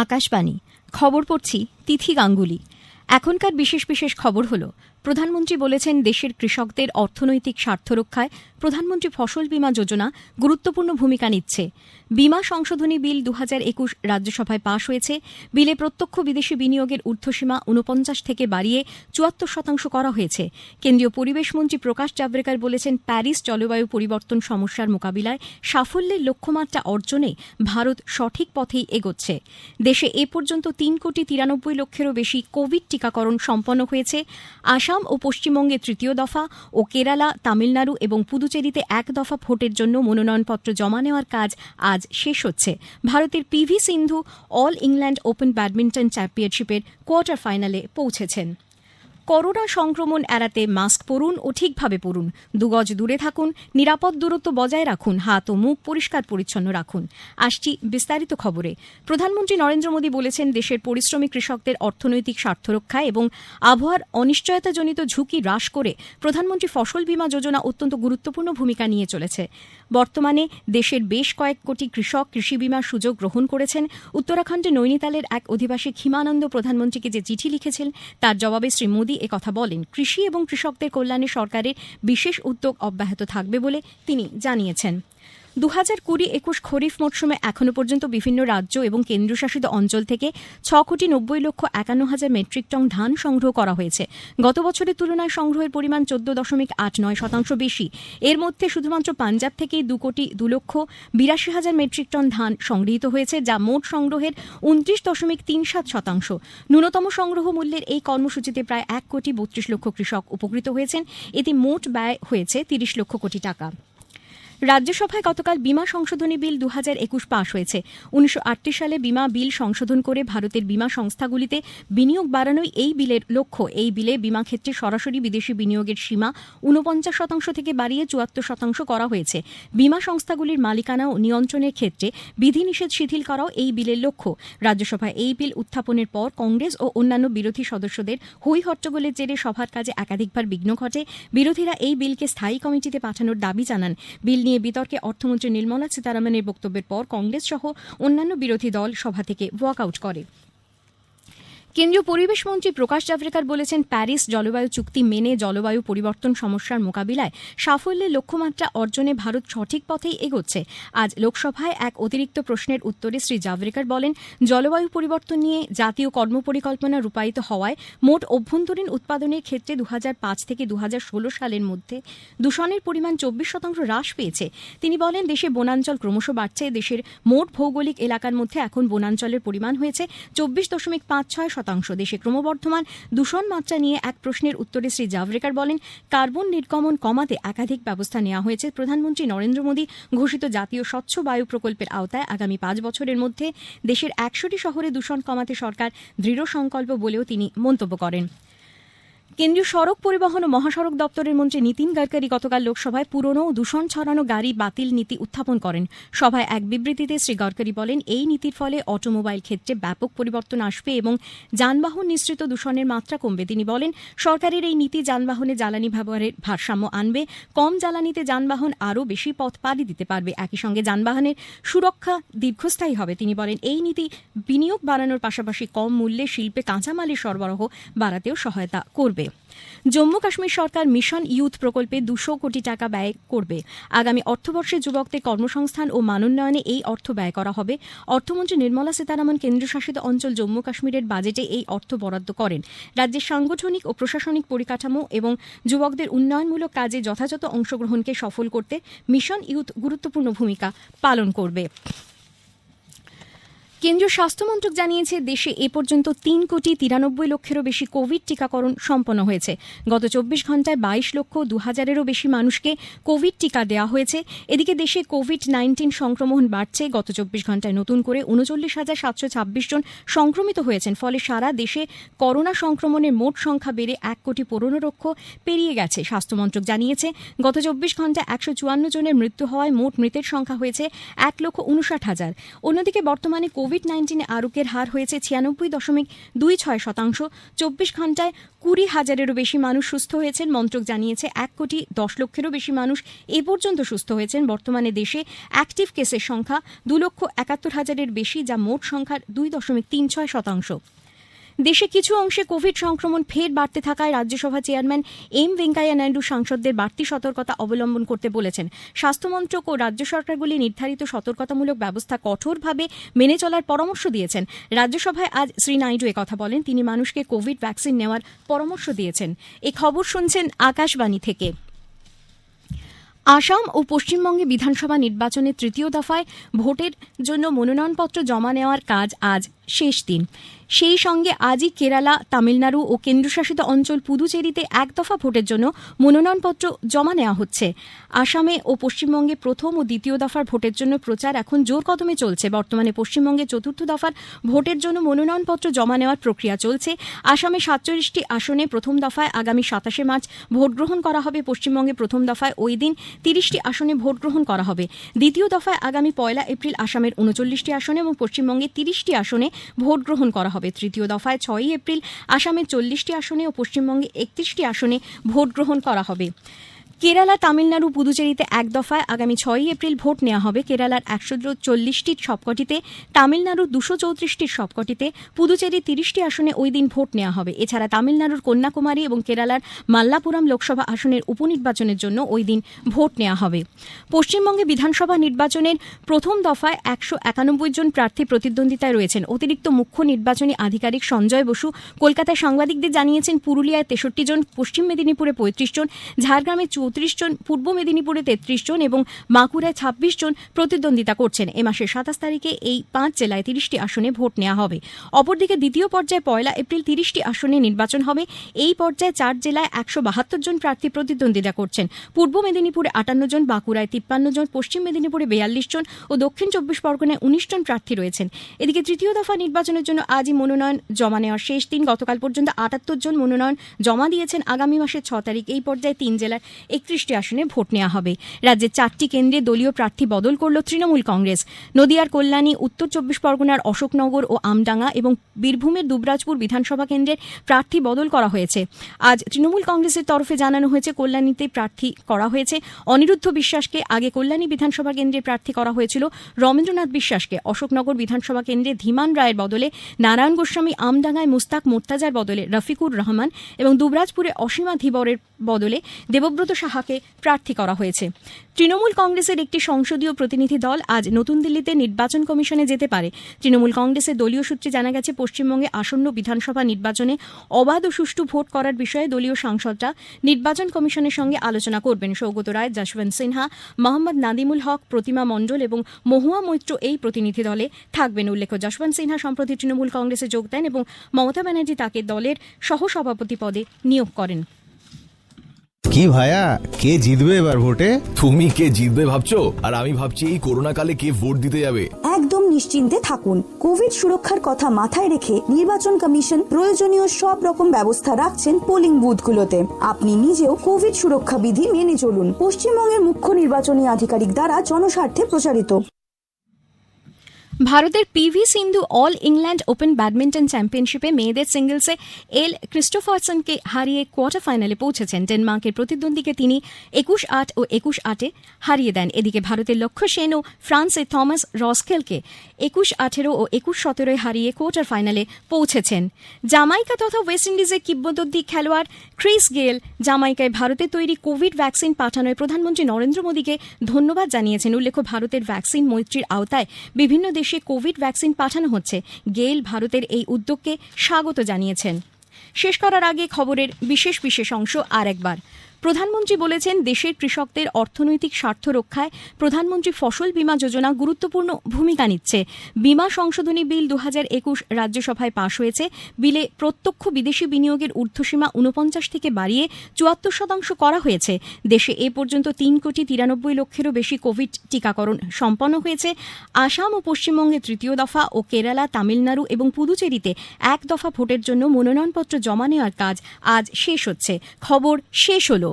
আকাশবাণী খবর পড়ছি তিথি গাঙ্গুলি। এখনকার বিশেষ বিশেষ খবর হল, প্রধানমন্ত্রী বলেছেন দেশের কৃষকদের অর্থনৈতিক স্বার্থ রক্ষায় প্রধানমন্ত্রী ফসল বীমা যোজনা গুরুত্বপূর্ণ ভূমিকা নিচ্ছে। বীমা সংশোধনী বিল 2021 রাজ্যসভায় পাশ হয়েছে। বিলে প্রত্যক্ষ বিদেশি বিনিয়োগের ঊর্ধ্বসীমা 49 থেকে বাড়িয়ে 74% করা হয়েছে। কেন্দ্রীয় পরিবেশ মন্ত্রী প্রকাশ জাভড়েকর বলেছেন, প্যারিস জলবায়ু পরিবর্তন সমস্যার মোকাবিলায় সাফল্যের লক্ষ্যমাত্রা অর্জনে ভারত সঠিক পথেই এগোচ্ছে। দেশে এ পর্যন্ত 3,93,00,000-এরও বেশি কোভিড টিকাকরণ সম্পন্ন হয়েছে। আসাম ও পশ্চিমবঙ্গে তৃতীয় দফা ও কেরালা, তামিলনাড়ু এবং পুদুচেরিতে এক দফা ভোটের জন্য মনোনয়নপত্র জমা নেওয়ার কাজ আজ শেষ হচ্ছে। ভারতের পিভি সিন্ধু অল ইংল্যান্ড ওপেন ব্যাডমিন্টন চ্যাম্পিয়নশিপের কোয়ার্টার ফাইনালে পৌঁছেছেন। করোনা সংক্রমণ এড়াতে মাস্ক পরুন ও ঠিকভাবে পরুন, 2 গজ দূরে থাকুন, নিরাপদ দূরত্ব বজায় রাখুন, হাত ও মুখ পরিষ্কার পরিচ্ছন্ন রাখুন। আসছি বিস্তারিত খবরে। প্রধানমন্ত্রী নরেন্দ্র মোদী বলেছেন, দেশের পরিশ্রমী কৃষকদের অর্থনৈতিক স্বার্থ রক্ষায় এবং আবহাওয়ার অনিশ্চয়তাজনিত ঝুঁকি হ্রাস করে প্রধানমন্ত্রী ফসল বীমা যোজনা অত্যন্ত গুরুত্বপূর্ণ ভূমিকা নিয়ে চলেছে। বর্তমানে দেশের বেশ কয়েক কোটি কৃষক কৃষি বীমার সুযোগ গ্রহণ করেছেন। উত্তরাখণ্ডের নৈনিতালের এক অধিবাসী হিমানন্দ প্রধানমন্ত্রীকে যে চিঠি লিখেছেন তার জবাবে শ্রী মোদী একথা বলেন। কৃষি এবং কৃষকদের কল্যাণে সরকারের বিশেষ উদ্যোগ অব্যাহত থাকবে বলে তিনি জানিয়েছেন। 2020-21 খরিফ মরশুমে এখনও পর্যন্ত বিভিন্ন রাজ্য এবং কেন্দ্রশাসিত অঞ্চল থেকে 6,90,51,000 মেট্রিক টন ধান সংগ্রহ করা হয়েছে। গত বছরের তুলনায় সংগ্রহের পরিমাণ 14.89% বেশি। এর মধ্যে শুধুমাত্র পাঞ্জাব থেকেই 2,02,82,000 মেট্রিক টন ধান সংগৃহীত হয়েছে, যা মোট সংগ্রহের 29.37%। ন্যূনতম সংগ্রহ মূল্যের এই কর্মসূচিতে প্রায় 1,32,00,000 কৃষক উপকৃত হয়েছেন। এতে মোট ব্যয় হয়েছে 30 লক্ষ কোটি টাকা। রাজ্যসভায় গতকাল বীমা সংশোধনী বিল 2021 পাশ হয়েছে। 1938 সালে বীমা বিল সংশোধন করে ভারতের বীমা সংস্থাগুলিতে বিনিয়োগ বাড়ানোই এই বিলের লক্ষ্য। এই বিলে বীমা ক্ষেত্রে সরাসরি বিদেশি বিনিয়োগের সীমা 49% থেকে বাড়িয়ে 74% করা হয়েছে। বীমা সংস্থাগুলির মালিকানা ও নিয়ন্ত্রণের ক্ষেত্রে বিধিনিষেধ শিথিল করাও এই বিলের লক্ষ্য। রাজ্যসভায় এই বিল উত্থাপনের পর কংগ্রেস ও অন্যান্য বিরোধী সদস্যদের হৈ হট্টগোলের জেরে সভার কাজে একাধিকবার বিঘ্ন ঘটে। বিরোধীরা এই বিলকে স্থায়ী কমিটিতে পাঠানোর দাবি জানান। বিল নিয়ে বিতর্কে অর্থমন্ত্রী নির্মলা সীতারামনের বক্তব্যের পর কংগ্রেস সহ অন্যান্য বিরোধী দল সভা থেকে ওয়াকআউট করে। কেন্দ্রীয় পরিবেশ মন্ত্রী প্রকাশ জাভড়েকর বলেছেন, প্যারিস জলবায়ু চুক্তি মেনে জলবায়ু পরিবর্তন সমস্যার মোকাবিলায় সাফল্যের লক্ষ্যমাত্রা অর্জনে ভারত সঠিক পথেই এগোচ্ছে। আজ লোকসভায় এক অতিরিক্ত প্রশ্নের উত্তরে শ্রী জাভড়েকর বলেন, জলবায়ু পরিবর্তন নিয়ে জাতীয় কর্মপরিকল্পনা রূপায়িত হওয়ায় মোট অভ্যন্তরীণ উৎপাদনের ক্ষেত্রে 2005 থেকে 2016 সালের মধ্যে দূষণের পরিমাণ 24% হ্রাস পেয়েছে। তিনি বলেন, দেশে বনাঞ্চল ক্রমশ বাড়ছে। দেশের মোট ভৌগোলিক এলাকার মধ্যে এখন বনাঞ্চলের পরিমাণ হয়েছে 24.56%। দেশে ক্রমবর্ধমান দূষণ মাত্রা নিয়ে এক প্রশ্নের উত্তরে শ্রী জাভড়েকর বলেন, কার্বন নির্গমন কমাতে একাধিক ব্যবস্থা নেওয়া হয়েছে। প্রধানমন্ত্রী নরেন্দ্র মোদী ঘোষিত জাতীয় স্বচ্ছ বায়ু প্রকল্পের আওতায় আগামী 5 বছরের মধ্যে দেশের 100টি শহরে দূষণ কমাতে সরকার দৃঢ় সংকল্প বলেও তিনি মন্তব্য করেন। কেন্দ্রীয় সড়ক পরিবহন ও মহাসড়ক দপ্তরের মন্ত্রী নীতিন গডকরি গতকাল লোকসভায় পুরনো ও দূষণ ছড়ানো গাড়ি বাতিল নীতি উত্থাপন করেন। সভায় এক বিবৃতিতে শ্রী গডকরি বলেন, এই নীতির ফলে অটোমোবাইল ক্ষেত্রে ব্যাপক পরিবর্তন আসবে এবং যানবাহন নিঃসৃত দূষণের মাত্রা কমবে। তিনি বলেন, সরকারের এই নীতি যানবাহনে জ্বালানি ব্যবহারের ভারসাম্য আনবে। কম জ্বালানিতে যানবাহন আরও বেশি পথ পাড়ি দিতে পারবে। একই সঙ্গে যানবাহনের সুরক্ষা দীর্ঘস্থায়ী হবে। তিনি বলেন, এই নীতি বিনিয়োগ বাড়ানোর পাশাপাশি কম মূল্যে শিল্পে কাঁচামালের সরবরাহ বাড়াতেও সহায়তা করবে। জম্মু কাশ্মীর সরকার মিশন ইউথ প্রকল্পে 200 কোটি টাকা ব্যয় করবে। আগামী অর্থবর্ষে যুবকদের কর্মসংস্থান ও মানোন্নয়নে এই অর্থ ব্যয় করা হবে। অর্থমন্ত্রী নির্মলা সীতারামন কেন্দ্রশাসিত অঞ্চল জম্মু কাশ্মীরের বাজেটে এই অর্থ বরাদ্দ করেন। রাজ্যের সাংগঠনিক ও প্রশাসনিক পরিকাঠামো এবং যুবকদের উন্নয়নমূলক কাজে যথাযথ অংশগ্রহণকে সফল করতে মিশন ইউথ গুরুত্বপূর্ণ ভূমিকা পালন করবে। কেন্দ্রীয় স্বাস্থ্যমন্ত্রক জানিয়েছে, দেশে এ পর্যন্ত 3,93,00,000-এরও বেশি কোভিড টিকাকরণ সম্পন্ন হয়েছে। গত 24 ঘণ্টায় 22,02,000-এরও বেশি মানুষকে কোভিড টিকা দেওয়া হয়েছে। এদিকে দেশে কোভিড-19 সংক্রমণ বাড়ছে। গত 24 ঘণ্টায় নতুন করে 39,726 জন সংক্রমিত হয়েছেন। ফলে সারা দেশে করোনা সংক্রমণের মোট সংখ্যা বেড়ে 1,15,00,000 পেরিয়ে গেছে। স্বাস্থ্যমন্ত্রক জানিয়েছে, গত 24 ঘণ্টায় 154 জনের মৃত্যু হওয়ায় মোট মৃতের সংখ্যা হয়েছে 1,59,000। অন্যদিকে বর্তমানে কোভিড কোভিড-19 আরোগ্যের হার হয়েছে 96.26%। 24 ঘণ্টায় 20,000-এরও বেশি মানুষ সুস্থ হয়েছেন। মন্ত্রক জানিয়েছে 1,10,00,000-এরও বেশি মানুষ এ পর্যন্ত সুস্থ হয়েছেন। বর্তমানে দেশে অ্যাক্টিভ কেসের সংখ্যা 2,71,000-এর বেশি, যা মোট সংখ্যার 2.36%। দেশে কিছু অংশে কোভিড সংক্রমণ ফের বাড়তে থাকায় রাজ্যসভা চেয়ারম্যান এম ভেঙ্কাইয়া নাইডু সাংসদদের বাড়তি সতর্কতা অবলম্বন করতে বলেছেন। স্বাস্থ্যমন্ত্রক ও রাজ্য সরকারগুলি নির্ধারিত সতর্কতামূলক ব্যবস্থা কঠোরভাবে মেনে চলার পরামর্শ দিয়েছেন। রাজ্যসভায় আজ শ্রী নাইডু একথা বলেন। তিনি মানুষকে কোভিড ভ্যাকসিন নেওয়ার পরামর্শ দিয়েছেন। এই খবর শুনছেন আকাশবাণী থেকে। আসাম ও পশ্চিমবঙ্গে বিধানসভা নির্বাচনের তৃতীয় দফায় ভোটের জন্য মনোনয়নপত্র জমা নেওয়ার কাজ আজ শেষ দিন। সেই সঙ্গে আজই কেরালা, তামিলনাড়ু ও কেন্দ্রশাসিত অঞ্চল পুদুচেরিতে এক দফা ভোটের জন্য মনোনয়নপত্র জমা নেওয়া হচ্ছে। আসামে ও পশ্চিমবঙ্গে প্রথম ও দ্বিতীয় দফার ভোটের জন্য প্রচার এখন জোর কদমে চলছে। বর্তমানে পশ্চিমবঙ্গে চতুর্থ দফার ভোটের জন্য মনোনয়নপত্র জমা নেওয়ার প্রক্রিয়া চলছে। আসামে 47টি আসনে প্রথম দফায় আগামী 27শে মার্চ ভোট গ্রহণ করা হবে। পশ্চিমবঙ্গে প্রথম দফায় ওই দিন 30টি আসনে ভোট গ্রহণ করা হবে। দ্বিতীয় দফায় আগামী 1 এপ্রিল আসামের 39টি আসনে এবং পশ্চিমবঙ্গে 30টি আসনে ভোট গ্রহণ করা হবে। তৃতীয় দফায় 6 এপ্রিল আসামের 40টি আসনে ও পশ্চিমবঙ্গে 31টি আসনে ভোট গ্রহণ করা হবে। কেরালা, তামিলনাড়ু, পুদুচেরিতে এক দফায় আগামী 6 এপ্রিল ভোট নেওয়া হবে। কেরালার 140টির সবকটিতে, তামিলনাড়ুর 234টির সবকটিতে, পুদুচেরির 30টি আসনে ওই দিন ভোট নেওয়া হবে। এছাড়া তামিলনাড়ুর কন্যাকুমারী এবং কেরালার মাল্লাপুরম লোকসভা আসনের উপনির্বাচনের জন্য ওই দিন ভোট নেওয়া হবে। পশ্চিমবঙ্গে বিধানসভা নির্বাচনের প্রথম দফায় 191 জন প্রার্থী প্রতিদ্বন্দ্বিতায় রয়েছেন। অতিরিক্ত মুখ্য নির্বাচনী আধিকারিক সঞ্জয় বসু কলকাতায় সাংবাদিকদের জানিয়েছেন, পুরুলিয়ায় 63 জন, পশ্চিম মেদিনীপুরে 35 জন, ঝাড়গ্রামে 34 জন, পূর্ব মেদিনীপুরে 33 জন এবং বাঁকুড়ায় 26 জন প্রতিদ্বন্দ্বিতা করছেন। এ মাসের 27 তারিখে এই 5 জেলায় 30টি আসনে ভোট নেওয়া হবে। অপরদিকে দ্বিতীয় পর্যায়ে 1 এপ্রিল 30টি আসনে নির্বাচন হবে। এই পর্যায়ে 4 জেলায় 172 জন প্রার্থী প্রতিদ্বন্দ্বিতা করছেন। পূর্ব মেদিনীপুরে 58 জন, বাঁকুড়ায় 53 জন, পশ্চিম মেদিনীপুরে 42 জন ও দক্ষিণ 24 পরগনায় 19 জন প্রার্থী রয়েছেন। এদিকে তৃতীয় দফা নির্বাচনের জন্য আজই মনোনয়ন জমা নেওয়ার শেষ দিন। গতকাল পর্যন্ত 78 জন মনোনয়ন জমা দিয়েছেন। আগামী মাসের 6 তারিখ এই পর্যায়ে 3 জেলার 31টি আসনে ভোট নেওয়া হবে। রাজ্যের 4টি কেন্দ্রে দলীয় প্রার্থী বদল করল তৃণমূল কংগ্রেস। নদিয়ার কল্যাণী, উত্তর 24 পরগনার অশোকনগর ও আমডাঙ্গা এবং বীরভূমের দুবরাজপুর বিধানসভা কেন্দ্রের প্রার্থী বদল করা হয়েছে। আজ তৃণমূল কংগ্রেসের তরফে জানানো হয়েছে, কল্যাণীতে প্রার্থী করা হয়েছে অনিরুদ্ধ বিশ্বাসকে। আগে কল্যাণী বিধানসভা কেন্দ্রের প্রার্থী করা হয়েছিল রবীন্দ্রনাথ বিশ্বাসকে। অশোকনগর বিধানসভা কেন্দ্রে ধীমান রায়ের বদলে নারায়ণ গোস্বামী, আমডাঙ্গায় মুস্তাক মোর্তাজার বদলে রফিকুর রহমান এবং দুবরাজপুরে অসীমা ধীবরের বদলে দেবব্রত সাহাকে প্রার্থী করা হয়েছে। তৃণমূল কংগ্রেসের একটি সংসদীয় প্রতিনিধি দল আজ নতুন দিল্লিতে নির্বাচন কমিশনে যেতে পারে। তৃণমূল কংগ্রেসের দলীয় সূত্রে জানা গেছে, পশ্চিমবঙ্গে আসন্ন বিধানসভা নির্বাচনে অবাধ ও সুষ্ঠু ভোট করার বিষয়ে দলীয় সাংসদরা নির্বাচন কমিশনের সঙ্গে আলোচনা করবেন। সৌগত রায়, যশবন্ত সিনহা, মোহাম্মদ নাদিমুল হক, প্রতিমা মণ্ডল এবং মহুয়া মৈত্র এই প্রতিনিধি দলে থাকবেন। উল্লেখ্য, যশবন্ত সিনহা সম্প্রতি তৃণমূল কংগ্রেসে যোগ দেন এবং মমতা ব্যানার্জি তাকে দলের সহসভাপতি পদে নিয়োগ করেন। কি ভাইয়া, কে জিতবে এবার ভোটে? তুমি কে জিতবে ভাবছো, আর আমি ভাবছি এই করোনা কালে কে ভোট দিতে যাবে। একদম নিশ্চিন্তে থাকুন। কোভিড সুরক্ষার কথা মাথায় রেখে নির্বাচন কমিশন প্রয়োজনীয় সব রকম ব্যবস্থা রাখছেন পোলিং বুথগুলোতে। আপনি নিজেও কোভিড সুরক্ষা বিধি মেনে চলুন। পশ্চিমবঙ্গের মুখ্য নির্বাচনী আধিকারিক দ্বারা জনস্বার্থে প্রচারিত। ভারতের পিভি সিন্ধু অল ইংল্যান্ড ওপেন ব্যাডমিন্টন চ্যাম্পিয়নশিপে মেয়েদের সিঙ্গলসে এল ক্রিস্টোফারসনকে হারিয়ে কোয়ার্টার ফাইনালে পৌঁছেছেন। ডেনমার্কের প্রতিদ্বন্দ্বীকে তিনি 21-8 ও 21-8 হারিয়ে দেন। এদিকে ভারতের লক্ষ্য সেন ও ফ্রান্সের থমাস রসকেলকে 21-18 ও 21-17 হারিয়ে কোয়ার্টার ফাইনালে পৌঁছেছেন। জামাইকা তথা ওয়েস্ট ইন্ডিজের কিংবদন্তি খেলোয়াড় ক্রিস গেল জামাইকায় ভারতের তৈরি কোভিড ভ্যাকসিন পাঠানোয় প্রধানমন্ত্রী নরেন্দ্র মোদীকে ধন্যবাদ জানিয়েছেন। উল্লেখ্য, ভারতের ভ্যাকসিন মৈত্রীর আওতায় বিভিন্ন দেশে কোভিড ভ্যাকসিন পাঠানো হচ্ছে। গেল ভারতের এই উদ্যোগকে স্বাগত জানিয়েছেন। শেষ করার আগে খবরের বিশেষ অংশ আরেকবার। প্রধানমন্ত্রী বলেছেন, দেশের কৃষকদের অর্থনৈতিক স্বার্থ রক্ষায় প্রধানমন্ত্রী ফসল বীমা যোজনা গুরুত্বপূর্ণ ভূমিকা নিচ্ছে। বীমা সংশোধনী বিল 2021 রাজ্যসভায় পাশ হয়েছে। বিলে প্রত্যক্ষ বিদেশি বিনিয়োগের ঊর্ধ্বসীমা 49 থেকে বাড়িয়ে 74% করা হয়েছে। দেশে এ পর্যন্ত 3,93,00,000-এরও বেশি কোভিড টিকাকরণ সম্পন্ন হয়েছে। আসাম ও পশ্চিমবঙ্গে তৃতীয় দফা ও কেরালা, তামিলনাড়ু এবং পুদুচেরিতে এক দফা ভোটের জন্য মনোনয়নপত্র জমা নেওয়ার কাজ আজ শেষ হচ্ছে। খবর শেষ হলো।